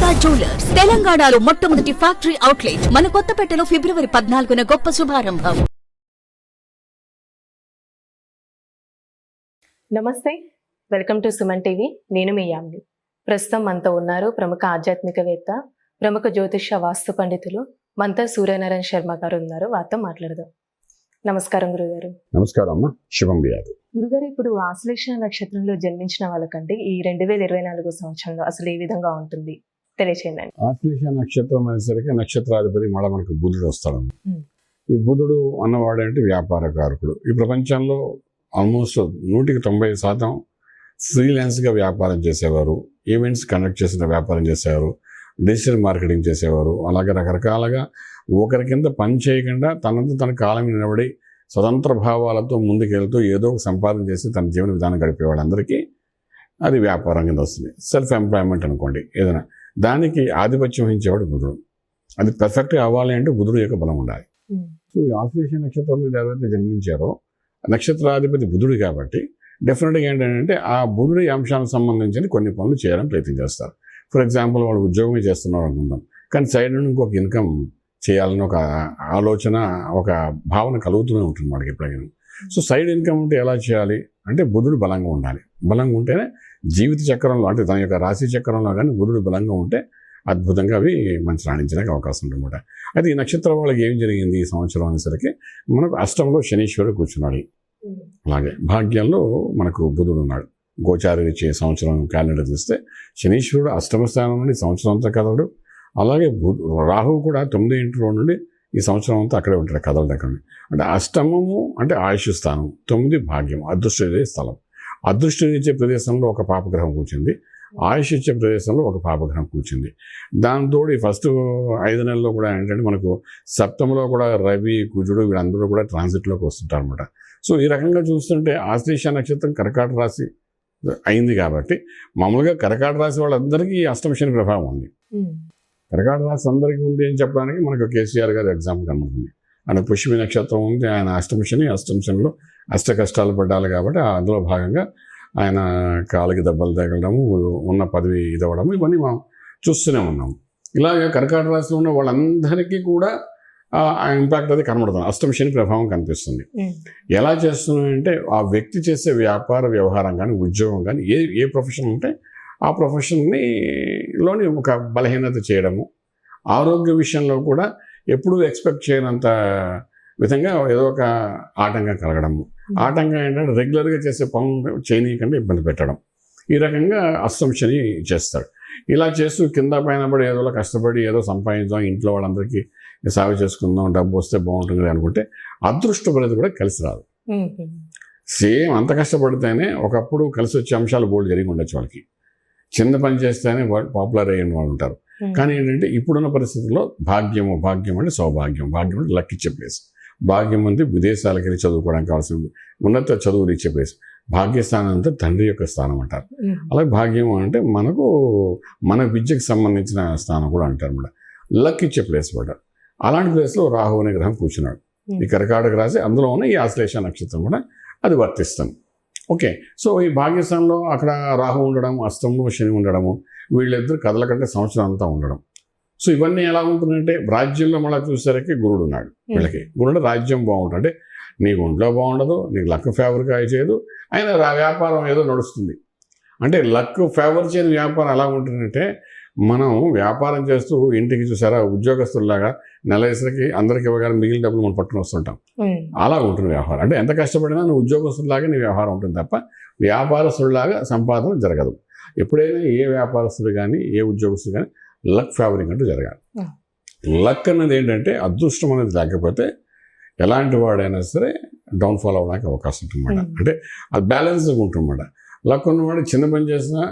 Durga jewellers తెలంగాణలో మొట్టమొదటి factory outlet మన కొత్తపేటలో ఫిబ్రవరి 14న గొప్ప శుభారంభం. నమస్తే, వెల్కమ్ టు సుమన్ టీవీ. నేను మీ యామిని. ప్రస్తుతం మనతో ఉన్నారు ప్రముఖ ఆధ్యాత్మికవేత్త, ప్రముఖ జ్యోతిష వాస్తు పండితులు మంతా సూర్యనారాయణ శర్మ గారు ఉన్నారు. వారితో మాట్లాడదాం. నమస్కారం గురుగారు. నమస్కారం అమ్మ, శుభం వ్యాధి. గురుగారు, ఇప్పుడు ఆశ్లేష నక్షత్రంలో జన్మించిన వాళ్ళకంటే ఈ 2024 సంవత్సరంలో అసలు ఏ విధంగా ఉంటుంది తెలియచేయండి. ఆశ్లేష నక్షత్రం అనేసరికి నక్షత్రాధిపతి మళ్ళీ మనకు బుధుడు వస్తాడు. ఈ బుధుడు అన్నవాడంటే వ్యాపారకారకుడు. ఈ ప్రపంచంలో ఆల్మోస్ట్ 190% ఫ్రీలాన్స్గా వ్యాపారం చేసేవారు, ఈవెంట్స్ కండక్ట్ చేసిన వ్యాపారం చేసేవారు, డిజిటల్ మార్కెటింగ్ చేసేవారు, అలాగే రకరకాలుగా ఒకరి కింద పని చేయకుండా తనంతా తన కాలం నిలబడి స్వతంత్ర భావాలతో ముందుకెళ్తూ ఏదో ఒక సంపాదన చేసి తన జీవన విధానం గడిపేవాళ్ళందరికీ అది వ్యాపారం కింద వస్తుంది. సెల్ఫ్ ఎంప్లాయ్మెంట్ అనుకోండి ఏదైనా. దానికి ఆధిపత్యం వహించేవాడు బుధుడు. అది పర్ఫెక్ట్గా అవ్వాలి అంటే బుధుడు యొక్క బలం ఉండాలి. సో ఈ ఆశ్లేష నక్షత్రం మీద ఎవరైతే జన్మించారో నక్షత్రాధిపతి బుధుడు కాబట్టి డెఫినెట్గా ఏంటంటే ఆ బుధుడి అంశానికి సంబంధించిన కొన్ని పనులు చేయడానికి ప్రయత్నం చేస్తారు. ఫర్ ఎగ్జాంపుల్ వాళ్ళు ఉద్యోగమే చేస్తున్నారు అనుకుందాం, కానీ సైడ్ నుండి ఇంకొక ఇన్కమ్ చేయాలని ఒక ఆలోచన, ఒక భావన కలుగుతూనే ఉంటుంది వాడికి ఎప్పుడైనా. సో సైడ్ ఇన్కమ్ ఉంటే ఎలా చేయాలి అంటే బుధుడు బలంగా ఉండాలి. బలంగా ఉంటేనే జీవిత చక్రంలో అంటే తన యొక్క రాశి చక్రంలో కానీ బుధుడు బలంగా ఉంటే అద్భుతంగా అవి మంచి రాణించడానికి అవకాశం ఉంటుందన్నమాట. అయితే ఈ నక్షత్రం వాళ్ళకి ఏం జరిగింది ఈ సంవత్సరం అనేసరికి మనకు అష్టంలో శనీశ్వరుడు కూర్చున్నాడు. అలాగే భాగ్యంలో మనకు బుధుడు ఉన్నాడు. గోచార రీత్యా సంవత్సరం క్యాలెండర్ తీస్తే శనీశ్వరుడు అష్టమ స్థానం నుండి సంవత్సరం అంతా కదలడు. అలాగే రాహువు కూడా 9 ఇంటిలో నుండి ఈ సంవత్సరం అంతా అక్కడే ఉంటాడు, కదలడు అక్కడ. అంటే అష్టమము అంటే ఆయుష్ స్థానం, 9 భాగ్యం, అదృష్ట స్థలం. అదృష్టం ఇచ్చే ప్రదేశంలో ఒక పాపగ్రహం కూర్చుంది, ఆయుష్ ఇచ్చే ప్రదేశంలో ఒక పాపగ్రహం కూర్చుంది. దాంతో ఈ ఫస్ట్ 5 నెలల్లో కూడా ఏంటంటే మనకు సప్తమంలో కూడా రవి, కుజుడు వీళ్ళందరూ కూడా ట్రాన్సిట్లోకి వస్తుంటారు అనమాట. సో ఈ రకంగా చూస్తుంటే ఆశ్లేష నక్షత్రం కర్కాటక రాశి అయింది కాబట్టి మామూలుగా కర్కాటక రాశి వాళ్ళందరికీ అష్టమ శని ప్రభావం ఉంది. కర్కాటక రాశి అందరికీ ఉంది అని చెప్పడానికి మనకు కేసీఆర్ గారి ఎగ్జాంపుల్ కనబడుతుంది. ఆయన పుష్యమి నక్షత్రం ఉంది, ఆయన అష్టమ శనిలో అష్ట కష్టాలు పడ్డాలి కాబట్టి అందులో భాగంగా ఆయన కాలికి దెబ్బలు తగలడము, ఉన్న పదవి ఇదవ్వడము, ఇవన్నీ మనం చూస్తూనే ఉన్నాము. ఇలాగే కర్కాటక రాశిలో ఉన్న వాళ్ళందరికీ కూడా ఆ ఇంపాక్ట్ అది కనబడుతుంది, అష్టమ శని ప్రభావం కనిపిస్తుంది. ఎలా చేస్తున్నాయంటే ఆ వ్యక్తి చేసే వ్యాపార వ్యవహారం కానీ ఉద్యోగం కానీ ఏ ప్రొఫెషన్ ఉంటే ఆ ప్రొఫెషన్లోని ఒక బలహీనత చేయడము, ఆరోగ్య విషయంలో కూడా ఎప్పుడూ ఎక్స్పెక్ట్ చేయనంత విధంగా ఏదో ఒక ఆటంకం కలగడము. ఆటంకం ఏంటంటే రెగ్యులర్గా చేసే పనులు చేయనీయకుండా ఇబ్బంది పెట్టడం. ఈ రకంగా అష్టమ శని చేస్తాడు. ఇలా చేస్తూ కింద పైన పడి ఏదో కష్టపడి ఏదో సంపాదించాం, ఇంట్లో వాళ్ళందరికీ సాగు చేసుకుందాం, డబ్బు వస్తే బాగుంటుంది అనుకుంటే అదృష్ట ఫలితం కూడా కలిసి రాదు. సేమ్ అంత కష్టపడితేనే ఒకప్పుడు కలిసి వచ్చే అంశాలు బోల్డ్ జరిగి ఉండొచ్చు వాళ్ళకి. చిన్న పని చేస్తేనే పాపులర్ అయ్యే వాళ్ళు ఉంటారు. కానీ ఏంటంటే ఇప్పుడున్న పరిస్థితుల్లో భాగ్యం అంటే సౌభాగ్యం, భాగ్యం అంటే లక్ ఇచ్చే ప్లేస్. భాగ్యం అంటే విదేశాలకు వెళ్ళి చదువుకోవడానికి కావాల్సిన ఉన్నత చదువులు ఇచ్చే ప్లేస్. భాగ్యస్థానం అంటే తండ్రి యొక్క స్థానం అంటారు. అలాగే భాగ్యం అంటే మనకు మన విద్యకు సంబంధించిన స్థానం కూడా అంటారు అన్నమాట. లక్ ఇచ్చే ప్లేస్ కూడా. అలాంటి ప్లేస్లో రాహు అనే గ్రహం కూర్చున్నాడు. ఈ కర్కాటక రాశి అందులో ఉన్న ఈ ఆశ్లేష నక్షత్రం కూడా అది వర్తిస్తుంది. ఓకే, సో ఈ భాగ్యస్థానంలో అక్కడ రాహు ఉండడం, అష్టంలో శని ఉండడము, వీళ్ళిద్దరు కదలకంటే సంవత్సరం అంతా ఉండడం. సో ఇవన్నీ ఎలా ఉంటుందంటే రాజ్యంలో మళ్ళీ చూసేసరికి గురుడు ఉన్నాడు. వీళ్ళకి గురుడు రాజ్యం బాగుంటుంది, అంటే నీకు ఒంట్లో బాగుండదు, నీకు లక్ ఫేవర్గా చేయదు, అయినా వ్యాపారం ఏదో నడుస్తుంది. అంటే లక్ ఫేవర్ చేయని వ్యాపారం ఎలా ఉంటుందంటే మనం వ్యాపారం చేస్తూ ఇంటికి చూసారా ఉద్యోగస్తుల్లాగా నెలసరికి అందరికి ఇవ్వగానే మిగిలిన డబ్బులు మనం పట్టుకుని వస్తుంటాం. అలా ఉంటుంది వ్యవహారం. అంటే ఎంత కష్టపడినా నువ్వు ఉద్యోగస్తులాగా నీ వ్యవహారం ఉంటుంది తప్ప వ్యాపారస్తుడిలాగా సంపాదన జరగదు. ఎప్పుడైనా ఏ వ్యాపారస్తుడు కానీ ఏ ఉద్యోగస్తుడు కానీ లక్ ఫేవరింగ్ అంటూ జరగాలి. లక్ అన్నది ఏంటంటే అదృష్టం అనేది లేకపోతే ఎలాంటి వాడైనా సరే డౌన్ఫాల్ అవ్వడానికి అవకాశం ఉంటుందన్నమాట. అంటే అది బ్యాలెన్స్గా ఉంటుందన్నమాట. లక్ ఉన్నవాడు చిన్న పని చేసినా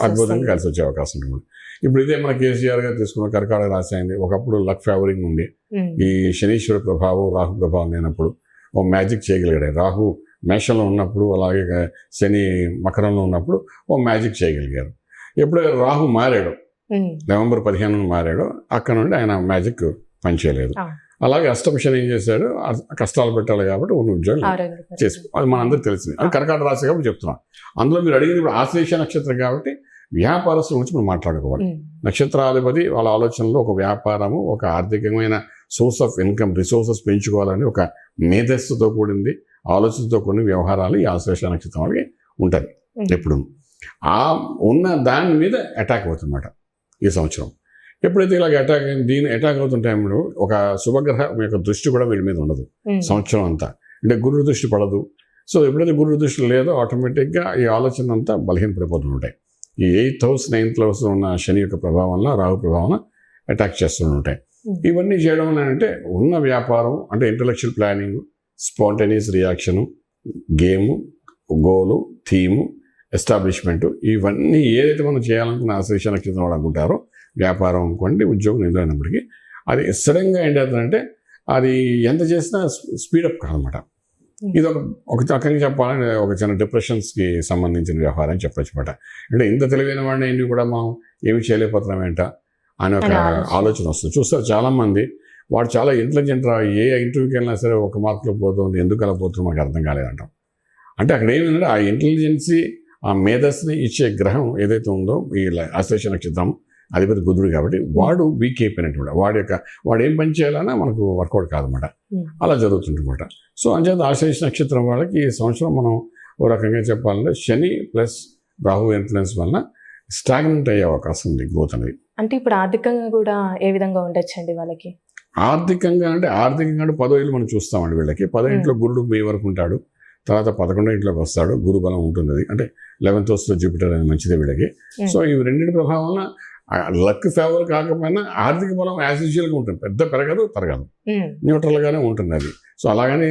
అద్భుతంగా కలిసి వచ్చే అవకాశం ఉంటుంది. ఇప్పుడు ఇదే మన కేసీఆర్ గారు తీసుకున్న కర్కాటక రాశి అయింది. ఒకప్పుడు లక్ ఫేవరింగ్ ఉంది. ఈ శనీశ్వర ప్రభావం, రాహు ప్రభావం లేనప్పుడు ఓ మ్యాజిక్ చేయగలిగాడు. రాహు మేషంలో ఉన్నప్పుడు, అలాగే శని మకరంలో ఉన్నప్పుడు ఓ మ్యాజిక్ చేయగలిగారు. ఎప్పుడైతే రాహు మారాడు, నవంబర్ 15 మారాడు, అక్కడ నుండి ఆయన మ్యాజిక్ పనిచేయలేదు. అలాగే అష్టమ శని ఏం చేశాడు, కష్టాలు పెట్టాలి కాబట్టి ఉన్న ఉద్యోగం చేసి అది మనందరికీ తెలిసింది. అది కర్కాటక రాశి కాబట్టి చెప్తున్నాం. అందులో మీరు అడిగింది ఇప్పుడు ఆశ్లేష నక్షత్రం కాబట్టి వ్యాపారస్తుల గురించి మనం మాట్లాడుకోవాలి. నక్షత్రాధిపతి వాళ్ళ ఆలోచనలో ఒక వ్యాపారము, ఒక ఆర్థికమైన సోర్స్ ఆఫ్ ఇన్కమ్, రిసోర్సెస్ పెంచుకోవాలని ఒక మేధస్సుతో కూడింది, ఆలోచనతో కూడిన వ్యవహారాలు ఈ ఆశ్లేష నక్షత్రం వాళ్ళకి ఉంటుంది ఎప్పుడు. ఆ ఉన్న దాని మీద అటాక్ అవుతుందన్నమాట ఈ సంవత్సరం. ఎప్పుడైతే ఇలాగ అటాక్ అవుతుంటాయో ఒక శుభగ్రహం యొక్క దృష్టి కూడా వీళ్ళ మీద ఉండదు సంవత్సరం అంతా. అంటే గురుడు దృష్టి పడదు. సో ఎప్పుడైతే గురుడు దృష్టి లేదో ఆటోమేటిక్గా ఈ ఆలోచన అంతా బలహీనపడిపోతూ ఉంటాయి. ఈ 8th house 9th house ఉన్న శని యొక్క ప్రభావం వల్ల, రాహు ప్రభావం అటాక్ చేస్తూ ఉంటాయి. ఇవన్నీ చేయడం వల్ల అంటే ఉన్న వ్యాపారం అంటే intellectual planning, spontaneous reaction, game, goal, theme, establishment, ఇవన్నీ ఏదైతే మనం చేయాలనుకున్న ఆశ్లేష నక్షత్రం వాళ్ళు అనుకుంటారో, వ్యాపారం అనుకోండి, ఉద్యోగం ఎదురైనప్పటికీ అది సడన్గా ఏంటంటే అది ఎంత చేసినా స్పీడప్ కాదనమాట. ఇది ఒక రకంగా చెప్పాలంటే ఒక చిన్న డిప్రెషన్స్కి సంబంధించిన వ్యవహారం చెప్పచ్చు అనమాట. అంటే ఇంత తెలివైన వాడిని ఏంటి కూడా మనం ఏమి చేయలేకపోతున్నామేంట అని ఒక ఆలోచన వస్తుంది. చూస్తారు చాలామంది, వాడు చాలా ఇంటెలిజెంట్ రా, ఏ ఇంటర్వ్యూకి వెళ్ళినా సరే ఒక మార్కులో పోతుంది, ఎందుకు అలా పోతుందో మాకు అర్థం కాలేదంటాం. అంటే అక్కడ ఏమిటంటే ఆ ఇంటెలిజెన్సీ, ఆ మేధస్ని ఇచ్చే గ్రహం ఏదైతే ఉందో ఈ ఆశ్లేష నక్షత్రం అధిపతి బుధుడు కాబట్టి వాడు వీక్ అయిపోయినట్టు, వాడు ఏం పని చేయాలన్నా మనకు వర్కౌట్ కాదన్నమాట. అలా జరుగుతుందన్నమాట. సో అంచేత ఆశ్లేష నక్షత్రం వాళ్ళకి ఈ సంవత్సరం మనం ఓ రకంగా చెప్పాలంటే శని ప్లస్ రాహు ఇన్ఫ్లుయెన్స్ వలన స్టాగ్నెంట్ అయ్యే అవకాశం ఉంది గ్రోత్ అనేది. అంటే ఇప్పుడు ఆర్థికంగా కూడా ఏ విధంగా ఉండొచ్చండి వాళ్ళకి? ఆర్థికంగా అంటే 10వ ఇల్లు మనం చూస్తామండి వీళ్ళకి. 10వ ఇంట్లో గురుడు మీ వరకు ఉంటాడు, తర్వాత 11వ ఇంట్లోకి వస్తాడు, గురు బలం ఉంటుంది. అది అంటే 11th హౌస్లో జూపిటర్ అనేది మంచిదే వీళ్ళకి. సో ఈ రెండింటి ప్రభావం వల్ల లక్ ఫేవర్ కాకపోయినా ఆర్థిక బలం యాజ్ యూజువల్గా ఉంటుంది, పెద్ద పెరగదు తరగదు, న్యూట్రల్గానే ఉంటుంది అది. సో అలాగని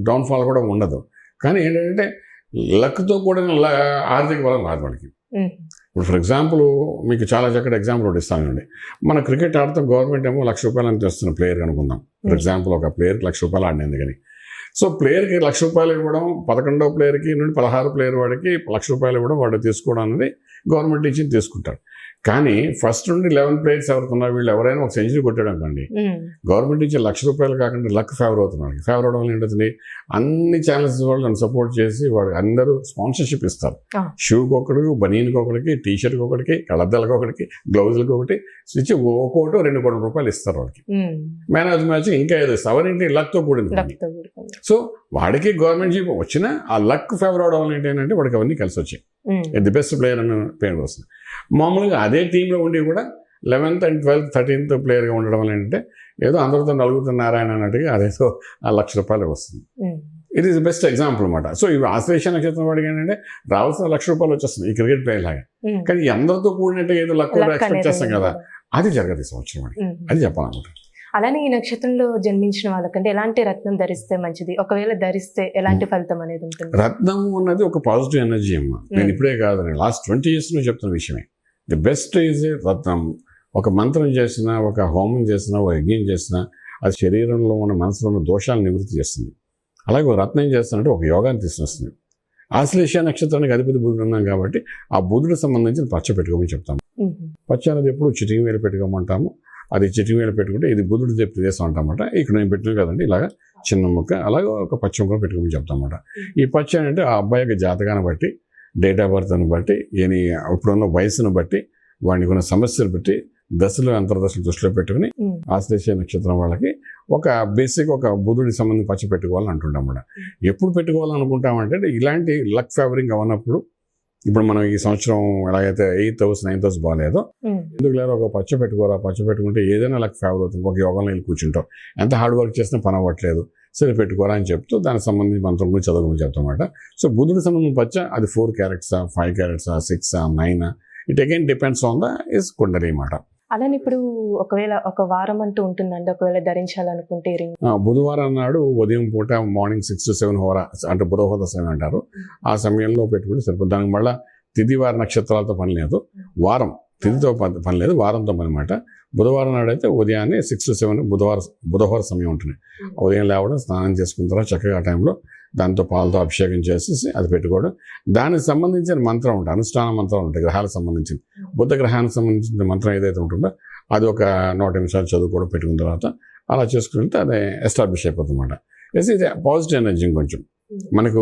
డౌన్ఫాల్ కూడా ఉండదు. కానీ ఏంటంటే లక్తో కూడిన ఆర్థిక బలం రాదు వాడికి. ఇప్పుడు ఫర్ ఎగ్జాంపుల్ మీకు చాలా చక్కటి ఎగ్జాంపుల్ ఒకటి ఇస్తానండి. మన క్రికెట్ ఆడతాం, గవర్నమెంట్ ఏమో ₹1,00,000 అని తెస్తున్న ప్లేయర్ అనుకుందాం. ఫర్ ఎగ్జాంపుల్ ఒక ప్లేయర్కి ₹1,00,000 ఆడినందుకు కానీ. సో ప్లేయర్కి ₹1,00,000 ఇవ్వడం, 11వ ప్లేయర్కి నుండి 16 ప్లేయర్ వాడికి ₹1,00,000 ఇవ్వడం, వాడు తీసుకోవడం అనేది గవర్నమెంట్ ఇచ్చి తీసుకుంటారు. కానీ ఫస్ట్ నుండి 11 ప్లేయర్స్ ఎవరికి ఉన్నారు, వీళ్ళు ఎవరైనా ఒక సెంచరీ కొట్టాడు అనుకోండి, గవర్నమెంట్ ఇచ్చే ₹1,00,000 కాకుండా లక్ ఫేవర్ అవుతున్నారు. ఫేవర్ అవడం వల్ల ఏంటంటే అన్ని ఛానల్స్ వాళ్ళు సపోర్ట్ చేసి వాడు అందరూ స్పాన్సర్షిప్ ఇస్తారు. షూకి ఒకటికి, బనీన్కి ఒకటికి, టీషర్ట్కి ఒకటికి, కళ్ళద్దాలకు ఒకటికి, గ్లౌజులకి ఒకటి ఇచ్చి ₹1-2 కోట్ల ఇస్తారు వాళ్ళకి. మ్యాన్ ఆఫ్ ది మ్యాచ్ ఇంకా ఏదో ఎవరింటి లక్తో కూడింది. సో వాడికి గవర్నమెంట్ జీప్ వచ్చినా ఆ లక్ ఫేవర్ అవడం వల్ల ఏంటంటే వాడికి అవన్నీ కలిసి వచ్చాయి. ది బెస్ట్ ప్లేయర్ అనే పేరు వస్తుంది. మామూలుగా అదే టీంలో ఉండి కూడా 11th and 12th 13th ప్లేయర్గా ఉండడం వల్ల ఏంటంటే ఏదో అందరితో నలుగురితో నారాయణ అన్నట్టుగా అదేదో ఆ ₹1,00,000 వస్తుంది. ఇట్ ఈస్ బెస్ట్ ఎగ్జాంపుల్ అనమాట. సో ఇవి ఆశ్లేష నక్షత్రం వాడికి ఏంటంటే రావాల్సిన ₹1,00,000 వచ్చేస్తుంది ఈ క్రికెట్ ప్లేయర్ లాగా. కానీ అందరితో కూడినట్టు ఏదో లక్ ఎక్స్పెక్ట్ చేస్తాం కదా, అది జరగదు ఈ సంవత్సరం వాడికి. అది చెప్పాలన్నమాట. అలానే ఈ నక్షత్రంలో జన్మించిన వాళ్ళకంటే ఎలాంటి రత్నం ధరిస్తే మంచిది, ఒకవేళ ధరిస్తే ఎలాంటి ఫలితం అనేది ఉంటుంది? రత్నం అన్నది ఒక పాజిటివ్ ఎనర్జీ అమ్మ. నేను ఇప్పుడే కాదు, లాస్ట్ 20 years నుంచి చెప్తున్న విషయమే. ది బెస్ట్ ఈజ్ ఏ రత్నం. ఒక మంత్రం చేసినా, ఒక హోమం చేసినా, ఒక యజ్ఞం చేసినా అది శరీరంలో ఉన్న మనసులో ఉన్న దోషాలను నివృత్తి చేస్తుంది. అలాగే ఒక రత్నం ఏం చేస్తుందంటే ఒక యోగాన్ని తీసుకొస్తుంది. ఆశ్లేష నక్షత్రానికి అధిపతి బుధుడు ఉన్నాం కాబట్టి ఆ బుధుడికి సంబంధించిన పచ్చ పెట్టుకోమని చెప్తాము. పచ్చ అనేది ఎప్పుడు చిటికి వేలు పెట్టుకోమంటాము. అది చిటికి వేలు పెట్టుకుంటే ఇది బుధుడి ప్రదేశం అంటామన్నమాట. ఇక్కడ నేను పెట్టిన కదండి ఇలాగా చిన్న ముక్క, అలాగే ఒక పచ్చ ముక్క పెట్టుకోమని చెప్తామన్నమాట. ఈ పచ్చ అంటే ఆ అబ్బాయి యొక్క జాతకాన్ని బట్టి, డేట్ ఆఫ్ బర్త్ని బట్టి, ఇప్పుడున్న వయసును బట్టి, వాడికి ఉన్న సమస్యలు బట్టి, దశలు అంతర్దశలు దృష్టిలో పెట్టుకుని ఆశ్లేష నక్షత్రం వాళ్ళకి ఒక బేసిక్ ఒక బుధుడికి సంబంధించి పచ్చ పెట్టుకోవాలని అంటుంటాం అన్నమాట. ఎప్పుడు పెట్టుకోవాలనుకుంటామంటే ఇలాంటి లక్ ఫేవరింగ్ అవన్నప్పుడు, ఇప్పుడు మనం ఈ సంవత్సరం ఎలాగైతే 8th house 9th house బాగాలేదో, ఎందుకు లేదా ఒక పచ్చ పెట్టుకోరా, పచ్చ పెట్టుకుంటే ఏదైనా లక్ ఫేవర్ అవుతుంది. ఒక యోగంలో వెళ్ళి కూర్చుంటాం, ఎంత హార్డ్ వర్క్ చేసినా పని అవ్వట్లేదు, సరే పెట్టుకోరా అని చెప్తూ దానికి సంబంధించి మంత్రం గురించి చదవమని చెప్తామన్నమాట. సో బుధుడికి సంబంధించిన పచ్చ అది 4 carats, 5 carats, 6, 9, it again depends on the is kundali అన్నమాట. అలానే ఇప్పుడు ఒకవేళ ఒక వారం అంటూ ఉంటుందండి, ఒకవేళ ధరించాలనుకుంటే రింగ్ బుధవారం నాడు ఉదయం పూట మార్నింగ్ 6 to 7 హోరా అంటే బుధహోద సమయం అంటారు, ఆ సమయంలో పెట్టుకుంటే సరిపోతుంది. దానికి మళ్ళీ తిథి వార నక్షత్రాలతో పని లేదు, వారం తిథితో పని లేదు, వారంతో పని అనమాట. బుధవారం నాడు అయితే ఉదయాన్నే 6 to 7 బుధవార సమయం ఉంటుంది. ఉదయం లేవడం, స్నానం చేసుకున్న తర్వాత చక్కగా ఆ టైంలో దాంతో పాలతో అభిషేకం చేసేసి అది పెట్టుకోవడం. దానికి సంబంధించిన మంత్రం ఉంటుంది, అనుష్ఠాన మంత్రం ఉంటుంది, గ్రహాలకు సంబంధించింది. బుధ గ్రహానికి సంబంధించిన మంత్రం ఏదైతే ఉంటుందో అది ఒక 100 నిమిషాలు చదువుకోవడం, పెట్టుకున్న తర్వాత అలా చేసుకుంటే అది ఎస్టాబ్లిష్ అయిపోతుంది అనమాట. ఇది పాజిటివ్ ఎనర్జీ. కొంచెం మనకు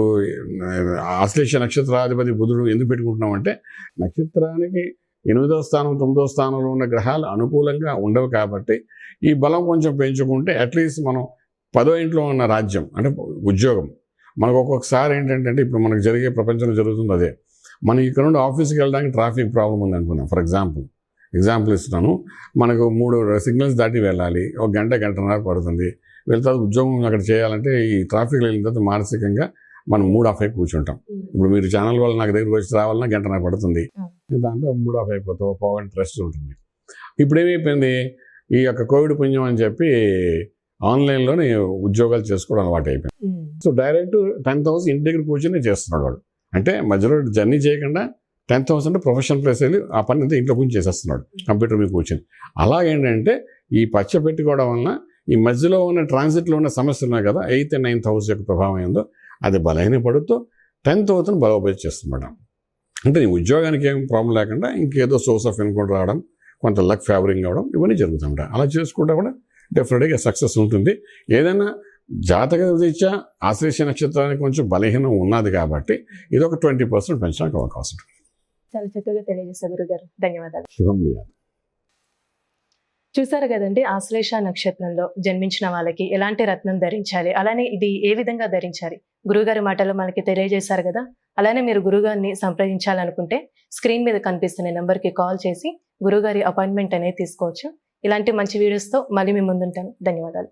ఆశ్లేష నక్షత్రాధిపతి బుధుడు ఎందుకు పెట్టుకుంటున్నాం అంటే నక్షత్రానికి 8వ స్థానం 9వ స్థానంలో ఉన్న గ్రహాలు అనుకూలంగా ఉండవు కాబట్టి ఈ బలం కొంచెం పెంచుకుంటే అట్లీస్ట్ మనం 10వ ఇంట్లో ఉన్న రాజ్యం అంటే ఉద్యోగం మనకు ఒక్కొక్కసారి ఏంటంటే ఇప్పుడు మనకు జరిగే ప్రపంచంలో జరుగుతుంది అదే. మనం ఇక్కడ నుండి ఆఫీస్కి వెళ్ళడానికి ట్రాఫిక్ ప్రాబ్లం ఉంది అనుకున్నాం. ఫర్ ఎగ్జాంపుల్ ఇస్తున్నాను. మనకు 3 సిగ్నల్స్ దాటి వెళ్ళాలి, 1 గంట గంటన్నర పడుతుంది. వెళ్తే ఉద్యోగం అక్కడ చేయాలంటే ఈ ట్రాఫిక్లో వెళ్ళిన తర్వాత మానసికంగా మనం మూడ్ ఆఫ్ అయి కూర్చుంటాం. ఇప్పుడు మీరు ఛానల్ వల్ల నాకు దగ్గరికి వచ్చి రావాలన్నా గంటన్నర పడుతుంది. దాంతో మూడ్ ఆఫ్ అయిపోతావు, పోగంట రెస్ట్ ఉంటుంది. ఇప్పుడు ఏమైపోయింది, ఈ యొక్క కోవిడ్ పుణ్యం అని చెప్పి ఆన్లైన్లోనే ఉద్యోగాలు చేసుకోవడం అలవాటు అయిపోయింది. సో డైరెక్ట్ 10,000 ఇంటి దగ్గర కూర్చొని చేస్తున్నాడు వాడు. అంటే మధ్యలో జర్నీ చేయకుండా 10,000 ప్రొఫెషనల్ ప్లేస్ వెళ్ళి ఆ పని అంతా ఇంట్లో కూర్చొని చేసేస్తున్నాడు కంప్యూటర్ మీద కూర్చొని. అలాగేంటంటే ఈ పచ్చ పెట్టుకోవడం వలన ఈ మధ్యలో ఉన్న ట్రాన్సిట్లో ఉన్న సమస్యలు ఉన్నాయి కదా, 8th and 9th హౌస్ యొక్క ప్రభావం ఏందో అది బలహీనపడుతూ 10th హౌస్ను బలోపేతం చేస్తున్నాడు. అంటే నీ ఉద్యోగానికి ఏం ప్రాబ్లం లేకుండా ఇంకేదో సోర్స్ ఆఫ్ ఇన్కమ్ రావడం, కొంత లక్ ఫేవరింగ్ అవ్వడం, ఇవన్నీ జరుగుతుంటాయి. అలా చేసుకుంటే కూడా డెఫినెట్గా సక్సెస్ ఉంటుంది. ఏదైనా జాతక రీత్యా ఆశ్లేష నక్షత్రానికి కొంచెం బలహీనం ఉన్నది కాబట్టి ఇది ఒక 20% పెంచడానికి అవకాశం ఉంటుంది. చాలా చక్కగా తెలియజేశారు గురుగారు, ధన్యవాదాలు. శుభం. చూసారు కదండి, ఆశ్లేష నక్షత్రంలో జన్మించిన వాళ్ళకి ఎలాంటి రత్నం ధరించాలి, అలానే ఇది ఏ విధంగా ధరించాలి గురుగారి మాటలు మనకి తెలియజేశారు కదా. అలానే మీరు గురుగారిని సంప్రదించాలనుకుంటే స్క్రీన్ మీద కనిపిస్తున్న నెంబర్కి కాల్ చేసి గురుగారి అపాయింట్మెంట్ అనేది తీసుకోవచ్చు. ఇలాంటి మంచి వీడియోస్తో మళ్ళీ మీ ముందుంటాను. ధన్యవాదాలు.